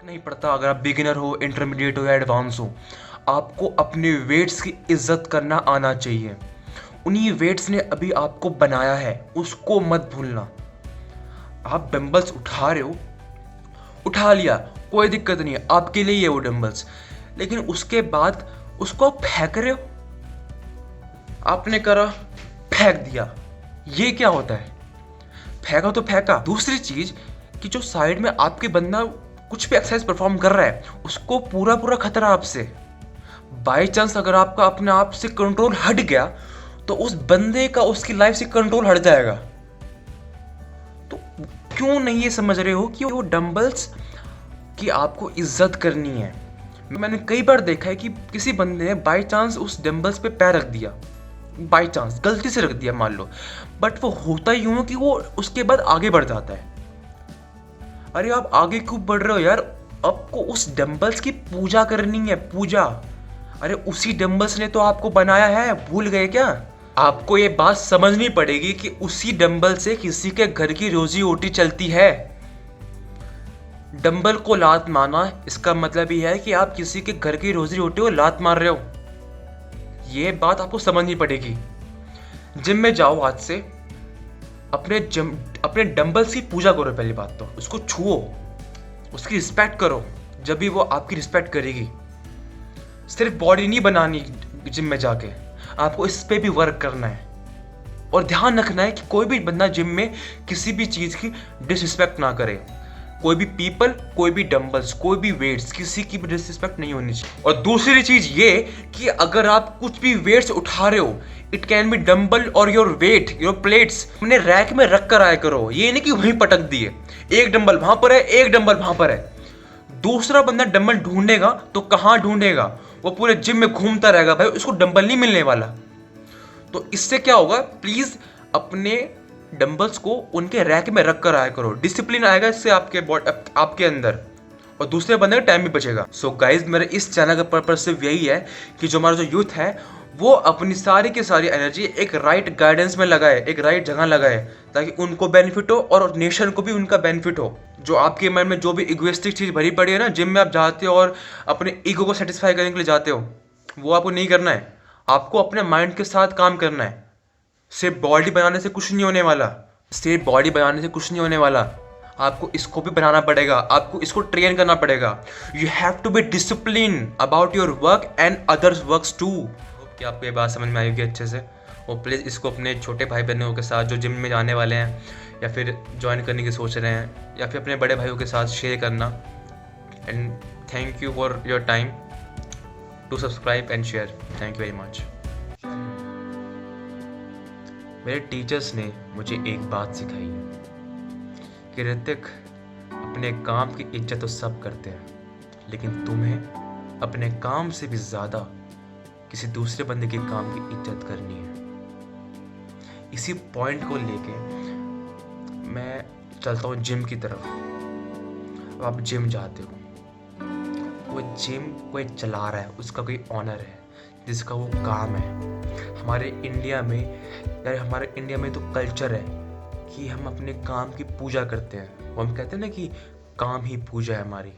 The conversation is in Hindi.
नहीं पड़ता अगर आप बिगिनर हो, इंटरमीडिएट हो या एडवांस हो, आपको अपने वेट्स की इज्जत करना आना चाहिए। उन्हीं वेट्स ने अभी आपको बनाया है, उसको मत भूलना। आप डंबल्स उठा रहे हो, उठा लिया, कोई दिक्कत नहीं है, आपके लिए ही है वो डंबल्स, लेकिन उसके बाद उसको आप फेंक रहे हो। आपने करा, फेंक दिया, ये क्या होता है? फेंका तो फेंका। दूसरी चीज कि जो साइड में आपके बंदा कुछ भी एक्सरसाइज परफॉर्म कर रहा है, उसको पूरा पूरा खतरा आपसे। बाई चांस अगर आपका अपने आप से कंट्रोल हट गया तो उस बंदे का उसकी लाइफ से कंट्रोल हट जाएगा। तो क्यों नहीं ये समझ रहे हो कि वो डंबल्स की आपको इज्जत करनी है? मैंने कई बार देखा है कि किसी बंदे ने बाई चांस उस डंबल्स पे पैर रख दिया, बाई चांस गलती से रख दिया मान लो, बट वो होता ही यूं कि वो उसके बाद आगे बढ़ जाता है। अरे आप आगे क्यों बढ़ रहे हो यार? आपको उस डंबल्स की पूजा करनी है, पूजा। अरे उसी डंबल्स ने तो आपको बनाया है, भूल गए क्या? आपको ये बात समझनी पड़ेगी कि उसी डंबल से किसी के घर की रोजी रोटी चलती है। डंबल को लात मारना इसका मतलब ये है कि आप किसी के घर की रोजी रोटी को लात मार रहे हो। ये बात आपको समझनी पड़ेगी। जिम में जाओ, आज से अपने डंबल्स की पूजा करो। पहली बात तो उसको छुओ, उसकी रिस्पेक्ट करो, जब भी वो आपकी रिस्पेक्ट करेगी। सिर्फ बॉडी नहीं बनानी जिम में जाके, आपको इस पे भी वर्क करना है। और ध्यान रखना है कि कोई भी बंदा जिम में किसी भी चीज़ की डिसरिस्पेक्ट ना करे। कोई भी पीपल, कोई भी डंबल्स, कोई भी वेट्स, किसी की भी डिसरिस्पेक्ट नहीं होनी चाहिए। और दूसरी चीज ये कि अगर आप कुछ भी वेट्स उठा रहे हो, इट कैन बी डंबल और योर वेट, योर प्लेट्स, अपने रैक में रख कर आया करो। ये नहीं कि वहीं पटक दिए, एक डंबल वहां पर है, एक डंबल वहां पर है। दूसरा बंदा डंबल ढूंढेगा तो कहां ढूंढेगा? वो पूरे जिम में घूमता रहेगा, भाई उसको डंबल नहीं मिलने वाला। तो इससे क्या होगा? प्लीज अपने डंबल्स को उनके रैक में रख कर आया करो। डिसिप्लिन आएगा इससे आपके अंदर, और दूसरे बंदे का टाइम भी बचेगा। सो गाइज, मेरे इस चैनल का पर्पज सिर्फ यही है कि जो हमारा जो यूथ है वो अपनी सारी की सारी एनर्जी एक राइट गाइडेंस में लगाए, एक राइट जगह लगाए, ताकि उनको बेनिफिट हो और नेशन को भी उनका बेनिफिट हो। जो आपके मन में जो भी इगोइस्टिक चीज़ भरी पड़ी है ना, जिम में आप जाते हो और अपने ईगो को सेटिस्फाई करने के लिए जाते हो, वो आपको नहीं करना है। आपको अपने माइंड के साथ काम करना है। सिर्फ बॉडी बनाने से कुछ नहीं होने वाला, सिर्फ बॉडी बनाने से कुछ नहीं होने वाला। आपको इसको भी बनाना पड़ेगा, आपको इसको ट्रेन करना पड़ेगा। You have to be discipline about your work and others works too. क्या आपको ये बात समझ में आएगी अच्छे से? और प्लीज़ इसको अपने छोटे भाई बहनों के साथ जो जिम में जाने वाले हैं या फिर ज्वाइन करने की सोच रहे हैं, या फिर अपने बड़े भाइयों के साथ शेयर करना। And thank you for your time to subscribe and share. Thank you very much. मेरे टीचर्स ने मुझे एक बात सिखाई कि ऋतिक, अपने काम की इज्जत तो सब करते हैं, लेकिन तुम्हें अपने काम से भी ज़्यादा किसी दूसरे बंदे के काम की इज्जत करनी है। इसी पॉइंट को लेके मैं चलता हूँ जिम की तरफ। अब आप जिम जाते हो, वो जिम कोई चला रहा है, उसका कोई ऑनर है जिसका वो काम है। हमारे इंडिया में तो कल्चर है कि हम अपने काम की पूजा करते हैं। वो हम कहते हैं ना कि काम ही पूजा है हमारी।